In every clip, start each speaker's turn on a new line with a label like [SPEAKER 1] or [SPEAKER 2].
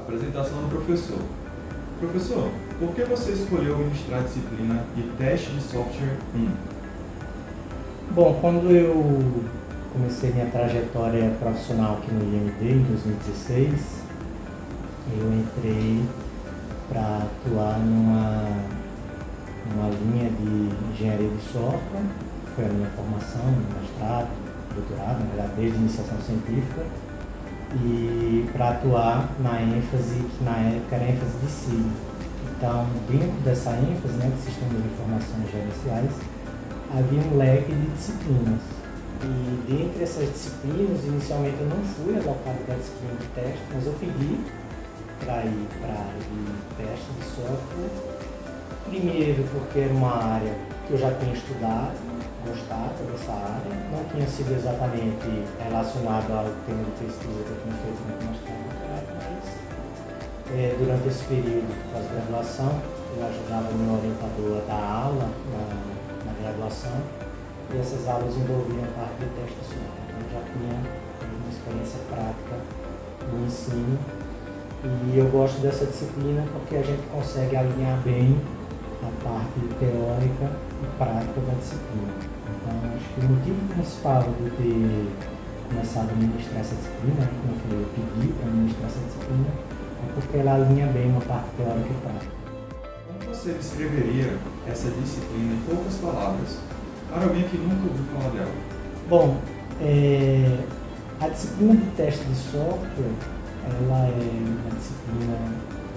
[SPEAKER 1] Apresentação do professor. Professor, por que você escolheu ministrar a disciplina de teste de software 1?
[SPEAKER 2] Bom, quando eu comecei minha trajetória profissional aqui no IMD em 2016, eu entrei para atuar numa linha de engenharia de software, que foi a minha formação, mestrado, doutorado, na verdade, desde iniciação científica, e para atuar na ênfase, que na época era ênfase de SIG. Então, dentro dessa ênfase, né, de sistemas de informações gerenciais, havia um leque de disciplinas. E dentre essas disciplinas, inicialmente eu não fui alocado para a disciplina de teste, mas eu pedi para ir para a área de teste de software. Primeiro porque era uma área que eu já tinha estudado, gostado dessa área, não tinha sido exatamente relacionado ao tema de pesquisa que eu tinha feito no mestrado, mas durante esse período de pós-graduação eu ajudava o meu orientador a dar aula na graduação, e essas aulas envolviam parte de teste de software. Então eu já tinha uma experiência prática no ensino, e eu gosto dessa disciplina porque a gente consegue alinhar bem a parte teórica e prática da disciplina. Então, acho que o motivo principal de eu ter começado a ministrar essa disciplina, como eu falei, eu pedi para ministrar essa disciplina, é porque ela alinha bem uma parte teórica e prática.
[SPEAKER 1] Como você descreveria essa disciplina em poucas palavras, para alguém que nunca ouviu falar dela?
[SPEAKER 2] Bom, a disciplina de teste de software, ela é uma disciplina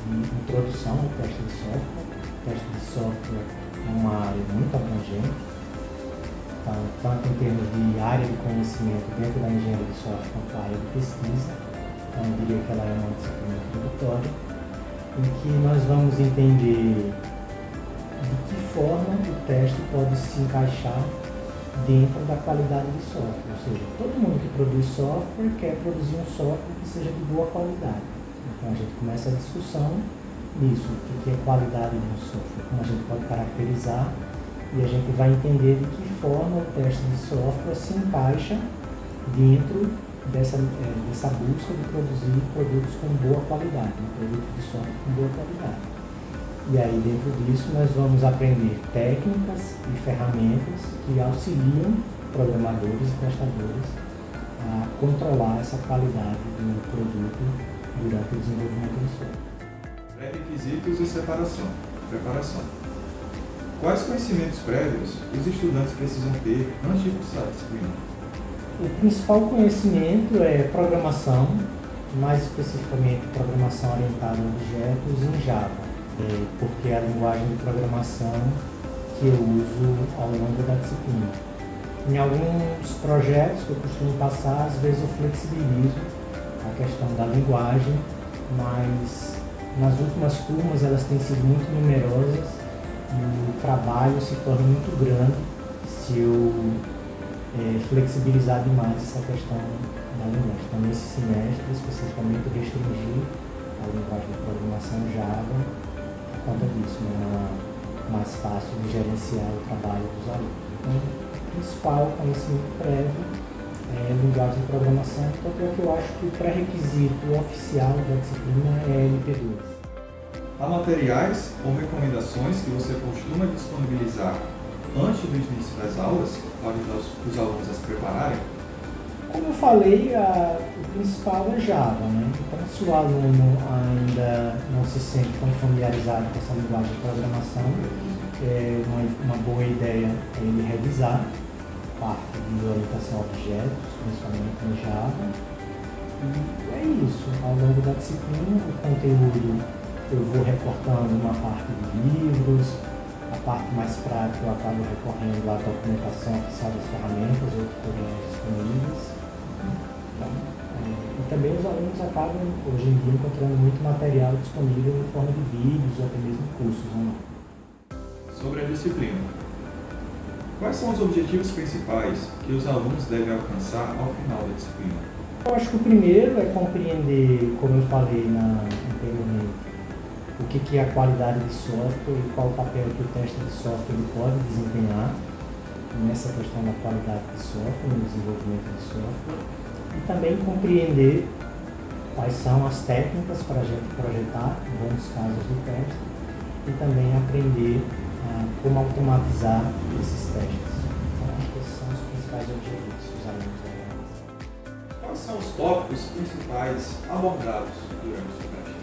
[SPEAKER 2] de introdução ao teste de software. O teste de software é uma área muito abrangente, então, tanto em termos de área de conhecimento dentro da engenharia de software quanto a área de pesquisa. Então, eu diria que ela é uma disciplina introdutória, em que nós vamos entender de que forma o teste pode se encaixar dentro da qualidade de software. Ou seja, todo mundo que produz software quer produzir um software que seja de boa qualidade. Então, a gente começa a discussão nisso, o que é qualidade de um software, como a gente pode caracterizar, e a gente vai entender de que forma o teste de software se encaixa dentro dessa busca de produzir produtos com boa qualidade, produtos de software com boa qualidade. E aí, dentro disso, nós vamos aprender técnicas e ferramentas que auxiliam programadores e testadores a controlar essa qualidade do produto durante o desenvolvimento do software.
[SPEAKER 1] Pré-requisitos e preparação. Quais conhecimentos prévios os estudantes precisam ter antes de cursar a disciplina?
[SPEAKER 2] O principal conhecimento é programação, mais especificamente programação orientada a objetos em Java, porque é a linguagem de programação que eu uso ao longo da disciplina. Em alguns projetos que eu costumo passar, às vezes eu flexibilizo a questão da linguagem, mas nas últimas turmas elas têm sido muito numerosas e o trabalho se torna muito grande se eu flexibilizar demais essa questão da linguagem. Então, nesse semestre, especificamente, eu restringi a linguagem de programação Java por conta disso, né? É mais fácil de gerenciar o trabalho dos alunos. Então, o principal conhecimento prévio é linguagem de programação, tanto é que eu acho que o pré-requisito oficial da disciplina é LP2.
[SPEAKER 1] Há materiais ou recomendações que você costuma disponibilizar antes do início das aulas, para os alunos a se prepararem?
[SPEAKER 2] Como eu falei, o principal é Java, né? Então, se o aluno ainda não se sente tão familiarizado com essa linguagem de programação, é uma boa ideia ele revisar parte de orientação a objetos, principalmente em Java. E é isso. Ao longo da disciplina, o conteúdo eu vou recortando uma parte de livros, a parte mais prática eu acabo recorrendo à documentação oficial das ferramentas ou tutoriais disponíveis. Então, e também os alunos acabam, hoje em dia, encontrando muito material disponível em forma de vídeos ou até mesmo cursos online.
[SPEAKER 1] Sobre a disciplina. Quais são os objetivos principais que os alunos devem alcançar ao final da disciplina?
[SPEAKER 2] Eu acho que o primeiro é compreender, como eu falei anteriormente, o que é a qualidade de software e qual o papel que o teste de software ele pode desempenhar nessa questão da qualidade de software, no desenvolvimento de software, e também compreender quais são as técnicas para a gente projetar bons casos de teste e também aprender como automatizar esses testes. Então, acho que esses são os principais objetivos que os alunos devem realizar.
[SPEAKER 1] Quais são os tópicos principais abordados durante o teste?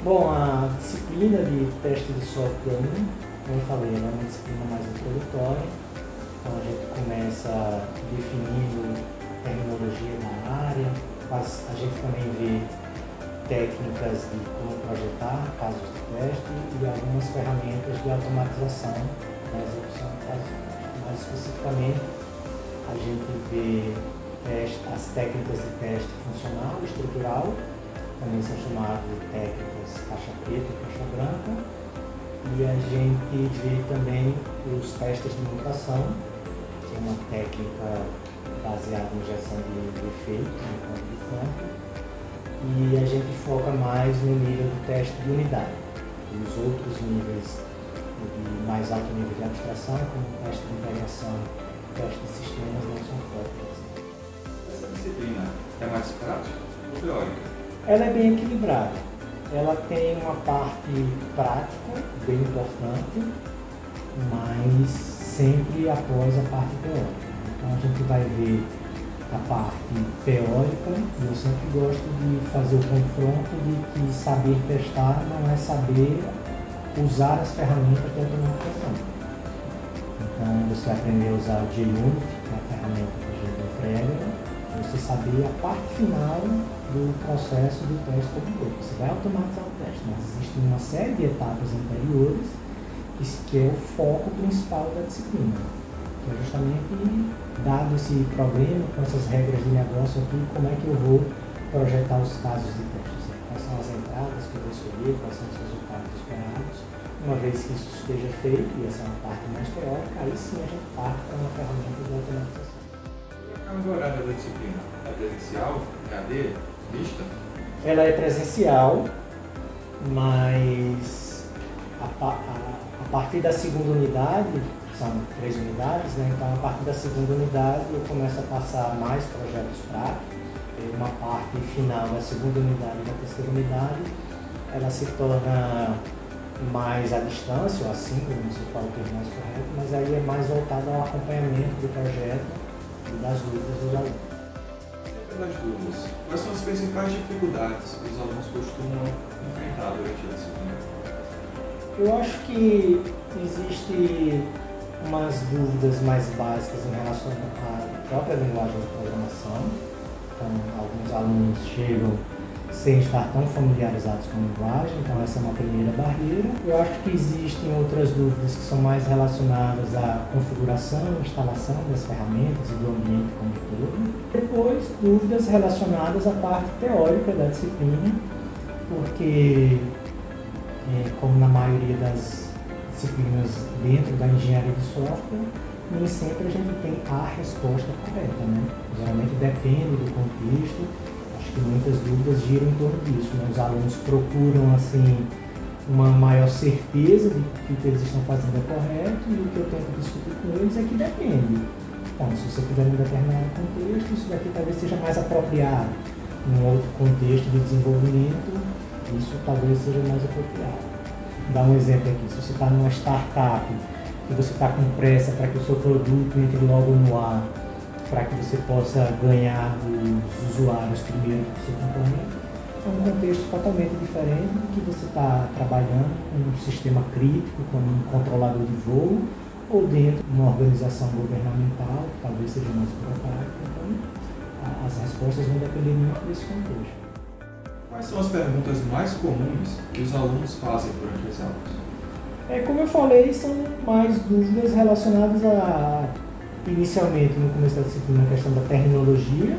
[SPEAKER 2] Bom, a disciplina de teste de software 1, como eu falei, ela é uma disciplina mais introdutória. Então a gente começa definindo terminologia da área, a gente também vê técnicas de como projetar casos de teste e algumas ferramentas de automatização da execução de casos de teste. Mais especificamente, a gente vê as técnicas de teste funcional e estrutural, também são chamadas de técnicas caixa preta e caixa branca, e a gente vê também os testes de mutação, que é uma técnica baseada em injeção de efeito no campo de campo, e a gente foca mais no nível do teste de unidade. E os outros níveis de mais alto nível de abstração, como o teste de integração, teste de sistemas, não são focos.
[SPEAKER 1] Essa disciplina é mais prática ou teórica?
[SPEAKER 2] Ela é bem equilibrada. Ela tem uma parte prática, bem importante, mas sempre após a parte teórica. Então a gente vai ver a parte teórica, e eu sempre gosto de fazer o confronto de que saber testar não é saber usar as ferramentas de automatização. Então você aprender a usar o JUnit, que é a ferramenta que a gente entrega, você saber a parte final do processo do teste todo. Você vai automatizar o teste, mas existe uma série de etapas anteriores que é o foco principal da disciplina. Que é justamente, dado esse problema, com essas regras de negócio aqui, como é que eu vou projetar os casos de teste. Quais são as entradas que eu vou escolher, quais são os resultados esperados. Uma vez que isso esteja feito, e essa é uma parte mais teórica, aí sim a gente parte para uma ferramenta de automatização.
[SPEAKER 1] A carga horária da disciplina é presencial, EAD, mista?
[SPEAKER 2] Ela é presencial, mas a partir da segunda unidade, são 3 unidades, né? Então a partir da segunda unidade eu começo a passar mais projetos práticos. Uma parte final da segunda unidade e da terceira unidade, ela se torna mais à distância, ou assíncrono, não sei qual é o termo mais correto, mas aí é mais voltado ao acompanhamento do projeto e das dúvidas dos alunos.
[SPEAKER 1] Das dúvidas, quais são as principais dificuldades que os alunos costumam enfrentar durante a disciplina?
[SPEAKER 2] Eu acho que existe umas dúvidas mais básicas em relação à própria linguagem de programação. Então, alguns alunos chegam sem estar tão familiarizados com a linguagem, então essa é uma primeira barreira. Eu acho que existem outras dúvidas que são mais relacionadas à configuração, instalação das ferramentas e do ambiente como um todo. Depois, dúvidas relacionadas à parte teórica da disciplina, porque, como na maioria das disciplinas dentro da engenharia de software, nem sempre a gente tem a resposta correta, né? Geralmente depende do contexto. Acho que muitas dúvidas giram em torno disso, né? Os alunos procuram, assim, uma maior certeza de que o que eles estão fazendo é correto, e o que eu tento discutir com eles é que depende. Então, se você tiver um determinado contexto, isso daqui talvez seja mais apropriado. Em outro contexto de desenvolvimento, isso talvez seja mais apropriado. Vou dar um exemplo aqui. Se você está numa startup e você está com pressa para que o seu produto entre logo no ar, para que você possa ganhar dos usuários primeiro do seu concorrente, é um contexto totalmente diferente do que você está trabalhando com um sistema crítico, como um controlador de voo, ou dentro de uma organização governamental, que talvez seja mais burocrática. Então, as respostas vão depender muito desse contexto.
[SPEAKER 1] Quais são as perguntas mais comuns que os alunos fazem durante as aulas?
[SPEAKER 2] Como eu falei, são mais dúvidas relacionadas inicialmente, no começo da disciplina, a questão da terminologia,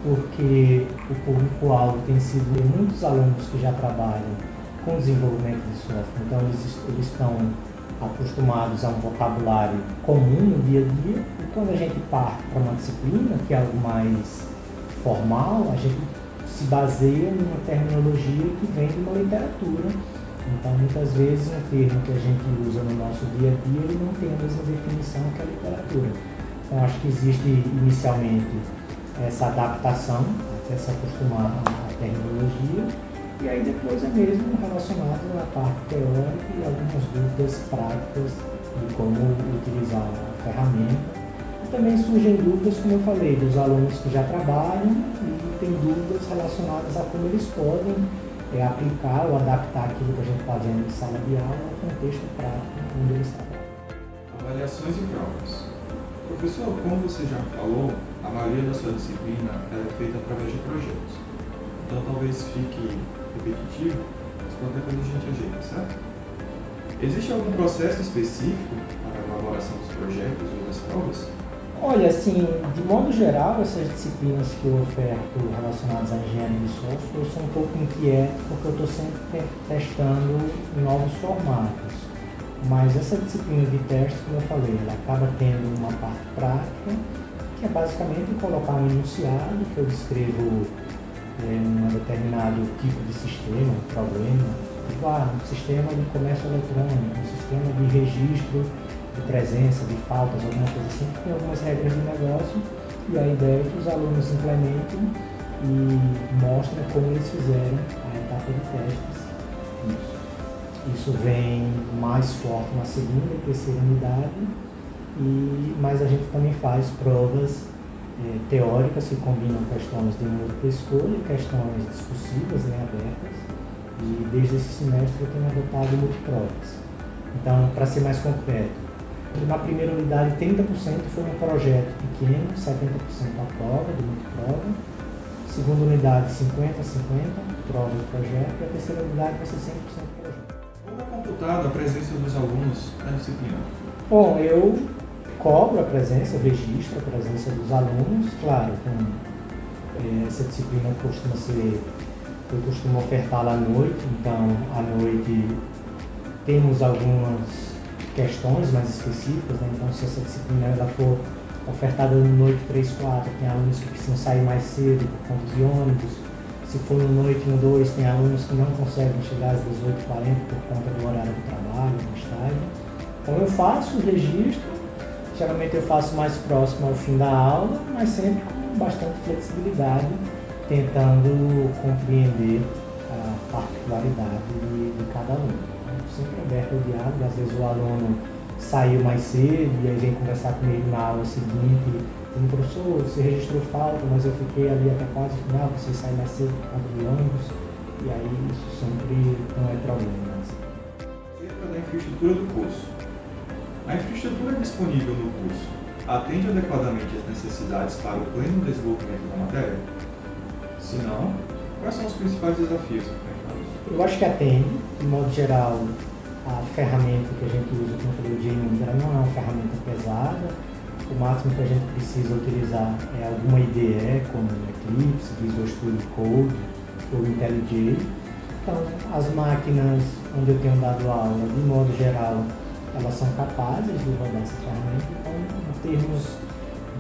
[SPEAKER 2] porque o público-alvo tem sido muitos alunos que já trabalham com desenvolvimento de software, então eles estão acostumados a um vocabulário comum no dia a dia, e quando a gente parte para uma disciplina, que é algo mais formal, a gente se baseia numa terminologia que vem de uma literatura. Então, muitas vezes, um termo que a gente usa no nosso dia a dia, ele não tem a mesma definição que a literatura. Então, acho que existe, inicialmente, essa adaptação, até se acostumar à terminologia, e aí depois é mesmo relacionado à parte teórica e algumas dúvidas práticas de como utilizar a ferramenta. E também surgem dúvidas, como eu falei, dos alunos que já trabalham e tem dúvidas relacionadas a como eles podem aplicar ou adaptar aquilo que a gente está vendo em sala de aula ao contexto prático onde eles trabalham.
[SPEAKER 1] Avaliações e provas. Professor, como você já falou, a maioria da sua disciplina é feita através de projetos. Então talvez fique repetitivo, mas qualquer coisa a gente ajeita, certo? Existe algum processo específico para a elaboração dos projetos ou das provas?
[SPEAKER 2] Olha, assim, de modo geral, essas disciplinas que eu oferto relacionadas à engenharia de software, eu sou um pouco inquieto porque eu estou sempre testando novos formatos. Mas essa disciplina de teste, como eu falei, ela acaba tendo uma parte prática, que é basicamente colocar um enunciado que eu descrevo um determinado tipo de sistema, um problema, tipo, um sistema de comércio eletrônico, um sistema de registro de presença, de faltas, alguma coisa assim, que tem algumas regras de negócio, e a ideia é que os alunos implementem e mostrem como eles fizeram a etapa de testes. Isso vem mais forte na segunda e terceira unidade, mas a gente também faz provas teóricas que combinam questões de múltipla escolha e questões discursivas, abertas, e desde esse semestre eu tenho adotado multiprovas. Então, para ser mais concreto, na primeira unidade 30% foi um projeto pequeno, 70% a prova, de multiprova. Segunda unidade 50-50, prova e projeto, e a terceira unidade vai ser 100% projeto.
[SPEAKER 1] Como é computada a presença dos alunos na disciplina?
[SPEAKER 2] Bom, eu cobro a presença, eu registro a presença dos alunos, claro, essa disciplina costuma ser, eu costumo ofertá-la à noite, então à noite temos algumas questões mais específicas, então se essa disciplina ela for ofertada no noite 3-4, tem alunos que precisam sair mais cedo por conta de ônibus. Se for no noite 1-2, tem alunos que não conseguem chegar às 18h40 por conta do horário do trabalho, do estágio. Então eu faço o registro, geralmente eu faço mais próximo ao fim da aula, mas sempre com bastante flexibilidade, tentando compreender a particularidade de cada aluno. Então, sempre aberto ao diálogo, às vezes o aluno saiu mais cedo e aí vem conversar comigo na aula seguinte, dizendo, professor, você registrou falta, mas eu fiquei ali até quase o final, você sai mais cedo por conta de ônibus, e aí isso sempre não é problema.
[SPEAKER 1] Acerca da infraestrutura do curso. A infraestrutura disponível no curso atende adequadamente às necessidades para o pleno desenvolvimento da matéria? Se não, quais são os principais desafios enfrentados?
[SPEAKER 2] Eu acho que atende, de modo geral, a ferramenta que a gente usa, como eu falei, o JMeter, ela não é uma ferramenta pesada. O máximo que a gente precisa utilizar é alguma IDE, como Eclipse, Visual Studio Code ou IntelliJ. Então, as máquinas onde eu tenho dado aula, de modo geral, elas são capazes de rodar essa ferramenta. Então, em termos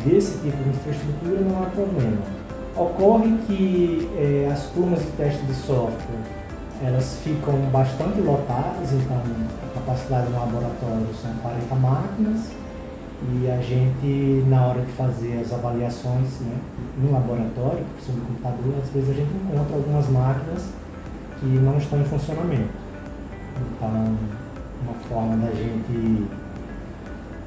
[SPEAKER 2] desse tipo de infraestrutura, não há problema. Ocorre que as turmas de teste de software elas ficam bastante lotadas, então a capacidade no laboratório são 40 máquinas e a gente, na hora de fazer as avaliações no laboratório, sobre o computador, às vezes a gente encontra algumas máquinas que não estão em funcionamento. Então, uma forma da gente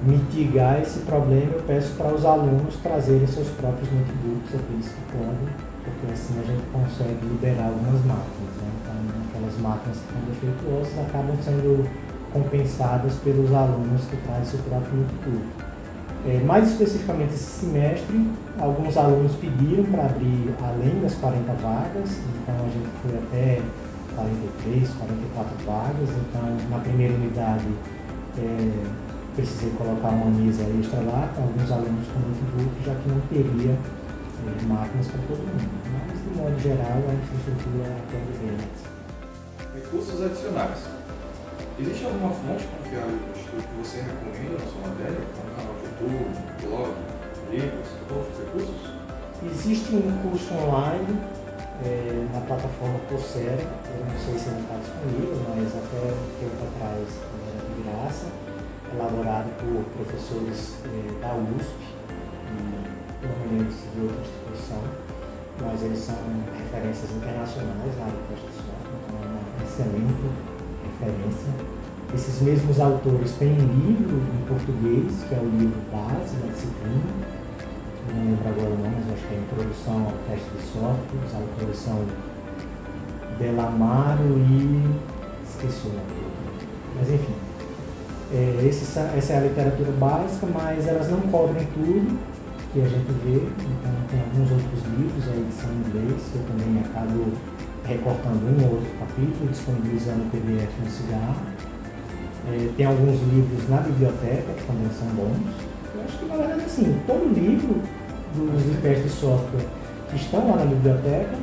[SPEAKER 2] mitigar esse problema, eu peço para os alunos trazerem seus próprios notebooks, aqueles que podem, porque assim a gente consegue liberar algumas máquinas. Então, aquelas máquinas que são defeituosas acabam sendo compensadas pelos alunos que trazem seu próprio notebook. Mais especificamente esse semestre, alguns alunos pediram para abrir além das 40 vagas, então a gente foi até 43, 44 vagas, então na primeira unidade precisei colocar uma mesa extra lá com alguns alunos com notebook, já que não teria máquinas para todo mundo. Mas, de modo geral, a infraestrutura atende bem.
[SPEAKER 1] Recursos adicionais. Existe alguma fonte confiável do estudo que você recomenda na sua matéria, como canal de YouTube, blog, livros, outros recursos?
[SPEAKER 2] Existe um curso online na plataforma Coursera, eu não sei se ele está disponível, mas até um tempo atrás era de graça, elaborado por professores da USP, e dependentes de outra instituição, mas eles são referências internacionais na área de teste de software, então é uma excelente referência. Esses mesmos autores têm um livro em português, que é o livro base da disciplina, não lembro agora o nome, mas acho que é Introdução ao Teste de Software. Os autores são Delamaro e esqueci o nome. Mas enfim, essa é a literatura básica, mas elas não cobrem tudo que a gente vê. Então tem alguns outros livros, a edição em inglês, eu também acabo recortando um ou outro capítulo, disponibilizando o PDF no cigarro. Tem alguns livros na biblioteca que também são bons. Eu acho que, na verdade, assim, todo livro dos testes de software que estão lá na biblioteca,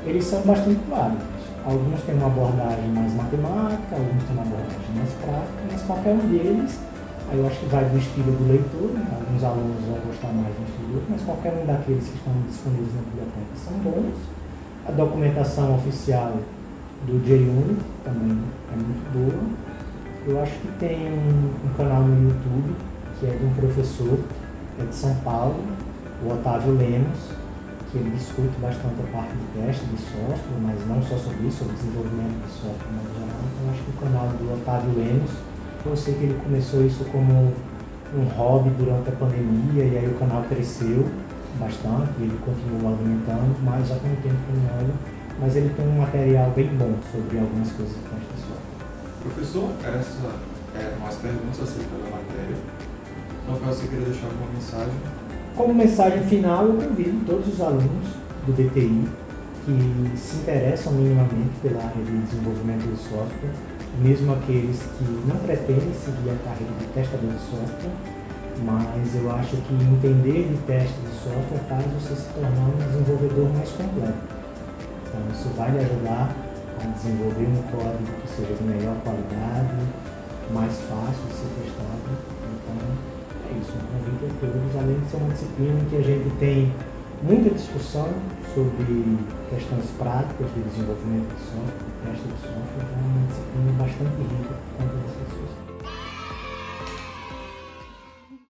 [SPEAKER 2] eles são bastante claros. Alguns têm uma abordagem mais matemática, alguns têm uma abordagem mais prática, mas qualquer um deles, aí eu acho que vai do estilo do leitor, né? Alguns alunos vão gostar mais do estilo do outro, mas qualquer um daqueles que estão disponíveis na biblioteca são bons. A documentação oficial do JUnit também é muito boa. Eu acho que tem um canal no YouTube, que é de um professor de São Paulo, o Otávio Lemos, que ele discute bastante a parte de teste de software, mas não só sobre isso, sobre desenvolvimento de software no geral. Então, eu acho que o canal do Otávio Lemos, eu sei que ele começou isso como um hobby durante a pandemia, e aí o canal cresceu bastante, ele continuou alimentando, mas já tem um tempo que eu não olho, mas ele tem um material bem bom sobre algumas coisas de teste de software.
[SPEAKER 1] Professor, essas eram as perguntas acerca da matéria. Então, você queria deixar alguma mensagem?
[SPEAKER 2] Como mensagem final, eu convido todos os alunos do DTI que se interessam minimamente pela área de desenvolvimento de software, mesmo aqueles que não pretendem seguir a carreira de testador de software, mas eu acho que entender de teste de software faz você se tornar um desenvolvedor mais completo. Então, isso vai lhe ajudar a desenvolver um código que seja de melhor qualidade, mais fácil de ser testado. Então, é isso, um convite a todos, além de ser uma disciplina em que a gente tem muita discussão sobre questões práticas de desenvolvimento de software, de teste de software, então é uma disciplina bastante rica